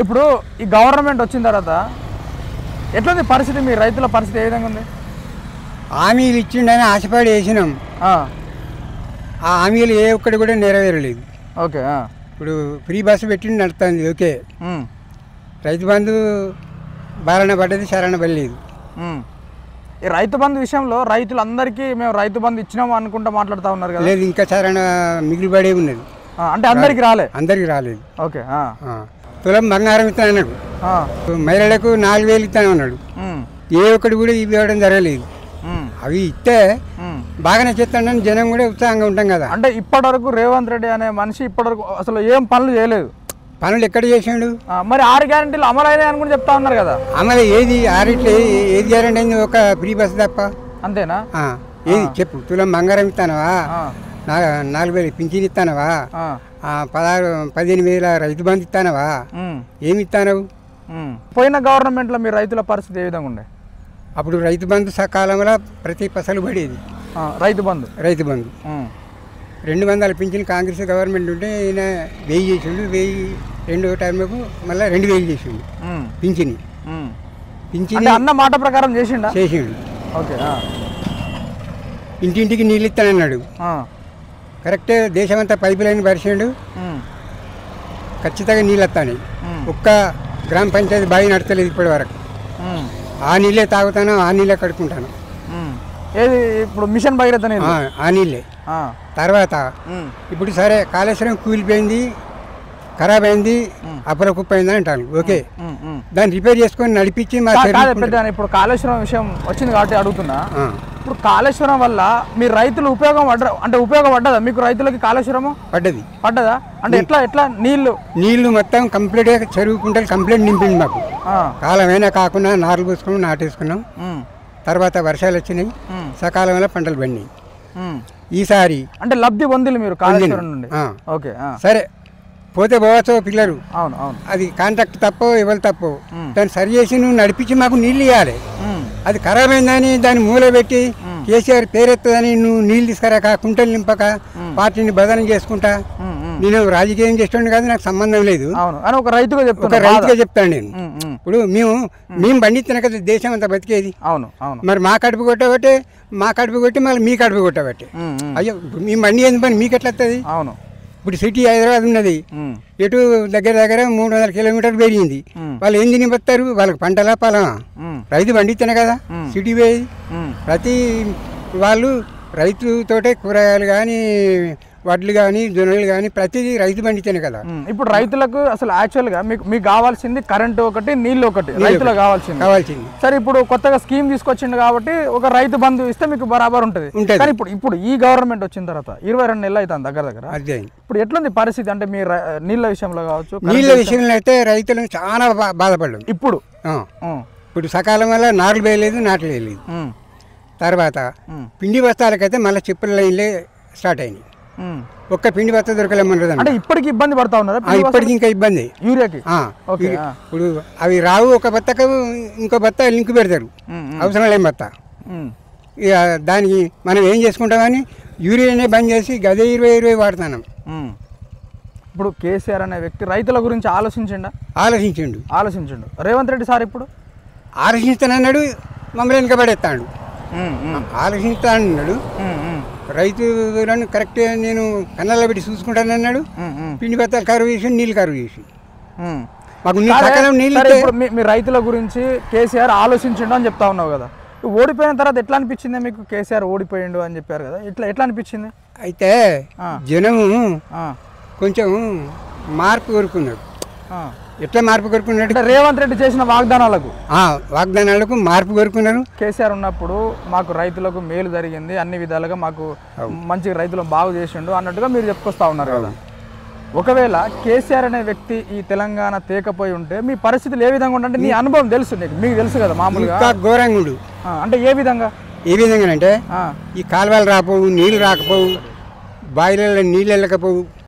ఇప్పుడు ఈ గవర్నమెంట్ వచ్చిన తర్వాత ఎట్లుంది పరిస్థితి, మీ రైతుల పరిస్థితి ఏ విధంగా ఉంది? హామీలు ఇచ్చిండని ఆశపడి వేసినాం. ఆ హామీలు ఏ ఒక్కటి కూడా నెరవేరలేదు. ఓకే. ఇప్పుడు ఫ్రీ బస్సు పెట్టి నడుస్తుంది. ఓకే. రైతు బంధు బారణ పడ్డది, శరణ పడలేదు. ఈ రైతు బంధు విషయంలో రైతులందరికీ మేము రైతు బంధు ఇచ్చినాము అనుకుంటా మాట్లాడుతూ ఉన్నారు కదా. లేదు, ఇంకా శరణ మిగిలిపడే ఉన్నది. అంటే అందరికి రాలేదు. ఓకే. తులం బంగారం ఇస్తానన్నాడు, మహిళలకు 4000 ఇస్తానన్నాడు. ఏ ఒక్కటి కూడా ఇవ్వడం జరగలేదు. అవి ఇస్తే బాగానే చేస్తాడని జనం కూడా ఉత్సాహంగా ఉంటాం కదా. అంటే ఇప్పటివరకు రేవంత్ రెడ్డి అనే మనిషి ఇప్పటివరకు అసలు ఏం పనులు చేయలేదు. పనులు ఎక్కడ చేసాడు? మరి 6 గ్యారెంటీలు అమలు అయినాయి అని కూడా చెప్తా ఉన్నారు కదా. అమలు ఏది? ఏది గ్యారెంటీ అయింది? ఒక ఫ్రీ బస్సు తప్ప. అంతేనా? ఏది చెప్పు. తులం బంగారం ఇస్తానవా, 4000 పింఛన్ ఇస్తానవా, 15,000 రైతు బంధు ఇస్తానవా, ఏమి ఇస్తానవు? పోయిన గవర్నమెంట్లో మీ రైతుల పరిస్థితి ఏ విధంగా ఉండే? అప్పుడు రైతు బంధు సకాలంలో ప్రతి పసలు పడేది. రైతు బంధు 200 పింఛన్ కాంగ్రెస్ గవర్నమెంట్ ఉంటే ఈయన 1000 చేసిండు. 1000 రెండో టైంకు మళ్ళీ 2000 చేసిండు పింఛని. అన్న మాట ప్రకారం చేసిండు. ఓకే. ఇంటింటికి నీళ్ళు ఇస్తానన్నాడు. కరెక్టే. దేశమంతా పైపు లైన్ పరిచిండు. ఖచ్చితంగా నీళ్ళు వస్తాయి. ఒక్క గ్రామ పంచాయతీ బావి నడతలేదు ఇప్పటి వరకు. ఆ నీళ్ళే తాగుతాను, ఆ నీళ్ళే కడుక్కుంటాను. ఏది ఇప్పుడు మిషన్ భగీరథ ఆ నీళ్ళే. తర్వాత ఇప్పుడు సరే కాళేశ్వరం కూలిపోయింది, ఖరాబ్ అయింది, అప్పుల కుప్ప అయింది అని అంటారు. ఓకే, దాన్ని రిపేర్ చేసుకొని నడిపించి ఇప్పుడు కాళేశ్వరం విషయం వచ్చింది కాబట్టి అడుగుతున్నా. ఇప్పుడు కాళేశ్వరం వల్ల మీ రైతులు ఉపయోగపడ్డదా? మీకు రైతులకి కాళేశ్వరము పడ్డదా? అంటే ఎట్లా నీళ్లు మొత్తం కంప్లీట్ గా చెరువు కుంటలు కంప్లీట్ నింపింది మాకు. కాలమైనా కాకుండా నార్లు పోసుకున్నాం, నాటేసుకున్నాం. తర్వాత వర్షాలు వచ్చినాయి, సకాలంలో పంటలు పండినాయి. ఈసారి అంటే లబ్ధి పొందిలు మీరు కాళేశ్వరం నుండి. ఓకే, సరే పోతే పోవచ్చు పిల్లలు. అవును. అది కాంట్రాక్ట్ తప్పో ఎవరు తప్పో దాన్ని సరి చేసి నువ్వు నడిపించి మాకు నీళ్ళు ఇవ్వాలి. అది ఖరాబ్ అయిందని దాన్ని మూల పెట్టి కేసీఆర్ పేరెత్తదని నువ్వు నీళ్ళు తీసుకురాక, కుంటలు నింపక, పార్టీని బదనం చేసుకుంటా. నేను రాజకీయం చేస్తుండే కాదు, నాకు సంబంధం లేదు. ఒక రైతుగా చెప్తాను నేను. ఇప్పుడు మేము పండిస్తున్నా కదా దేశం అంతా బతికేది. మరి మా కడుపు కొట్టి మళ్ళీ మీ కడుపు కొట్టబట్టి. అయ్యో మేము బండి ఏంది పని మీకు ఎట్లా వస్తుంది? ఇప్పుడు సిటీ హైదరాబాద్ ఉన్నది, ఎటు దగ్గర 300 కిలోమీటర్లు పెరిగింది. వాళ్ళు ఏం తిని బతారు? వాళ్ళకి పంటలా పొలమా? రైతు పండితేనే కదా సిటీ పోయేది. ప్రతి వాళ్ళు రైతుతోటే కూరగాయలు కానీ, వడ్లు కానీ, జొన్నలు కానీ ప్రతిదీ రైతు పండితేనే కదా. ఇప్పుడు రైతులకు అసలు యాక్చువల్గా మీకు కావాల్సింది కరెంటు ఒకటి, నీళ్ళు ఒకటి, రైతులకు కావాల్సింది. సరే, ఇప్పుడు కొత్తగా స్కీమ్ తీసుకొచ్చిండు కాబట్టి ఒక రైతు బంధు ఇస్తే మీకు బరాబర్ ఉంటుంది. కానీ ఇప్పుడు ఈ గవర్నమెంట్ వచ్చిన తర్వాత 22 నెలలు అవుతుంది దగ్గర. ఇప్పుడు ఎట్లుంది పరిస్థితి? అంటే మీ నీళ్ళ విషయంలో కావచ్చు, నీళ్ళ విషయంలో అయితే రైతులను చాలా బాధపడ్డాం. ఇప్పుడు సకాలం వల్ల నాట్లు వేయలేదు, నాట్లు వేయలేదు. తర్వాత పిండి బస్తాలకైతే మళ్ళీ చెప్పుల లైన్లే స్టార్ట్ అయినాయి. ఒక్క పిండి బత్త దొరకలేమన్నది. అంటే ఇప్పటికి ఇబ్బంది పడతా ఉన్నారు. ఇప్పటికి ఇంకా ఇబ్బంది. యూరియాకి ఇప్పుడు అవి రావు. ఒక బత్తకు ఇంకో బత్త లింక్ పెడతారు, అవసరం లేని బత్త. ఇక దానికి మనం ఏం చేసుకుంటామని యూరియానే బంద్ చేసి గదే 20 వాడుతున్నాం. ఇప్పుడు కేసీఆర్ అనే వ్యక్తి రైతుల గురించి ఆలోచించిండు. రేవంత్ రెడ్డి సార్ ఇప్పుడు ఆలోచిస్తానన్నాడు, మమ్మల్ని వెనకబడేస్తాడు. ఆలోచిస్తానన్నాడు, రైతులను కరెక్ట్ నేను కన్నాల్లో పెట్టి చూసుకుంటానన్నాడు. పిండి బత్తాలు కరువు చేసి, నీళ్ళు కరువు చేసి మాకు నీళ్ళు. మీ రైతుల గురించి కేసీఆర్ ఆలోచించిండు అని చెప్తా ఉన్నావు కదా. ఓడిపోయిన తర్వాత ఎట్లా అనిపించింది మీకు? కేసీఆర్ ఓడిపోయిండు అని చెప్పారు కదా, ఎట్లా అనిపించింది? అయితే జనము కొంచెం మార్పు కోరుకున్నాడు. ఎట్లా మార్పు కోరుకున్నాడు? రేవంత్ రెడ్డి చేసిన వాగ్దానాలకు మార్పు కోరుకున్నారు. కేసీఆర్ ఉన్నప్పుడు మాకు రైతులకు మేలు జరిగింది, అన్ని విధాలుగా మాకు మంచి రైతులను బాగు చేసిండు అన్నట్టుగా మీరు చెప్పుకొస్తా ఉన్నారు కదా. ఒకవేళ కేసీఆర్ అనే వ్యక్తి ఈ తెలంగాణ తేకపోయి ఉంటే మీ పరిస్థితులు ఏ విధంగా ఉంటే నీ అనుభవం తెలుసు, మీకు తెలుసు కదా మామూలుగా. ఘోరంగుడు అంటే ఏ విధంగా అంటే ఈ కాలువలు రాకపోవు, నీళ్ళు రాకపోవు, బాయిలలో నీళ్ళు వెళ్ళకపోవు,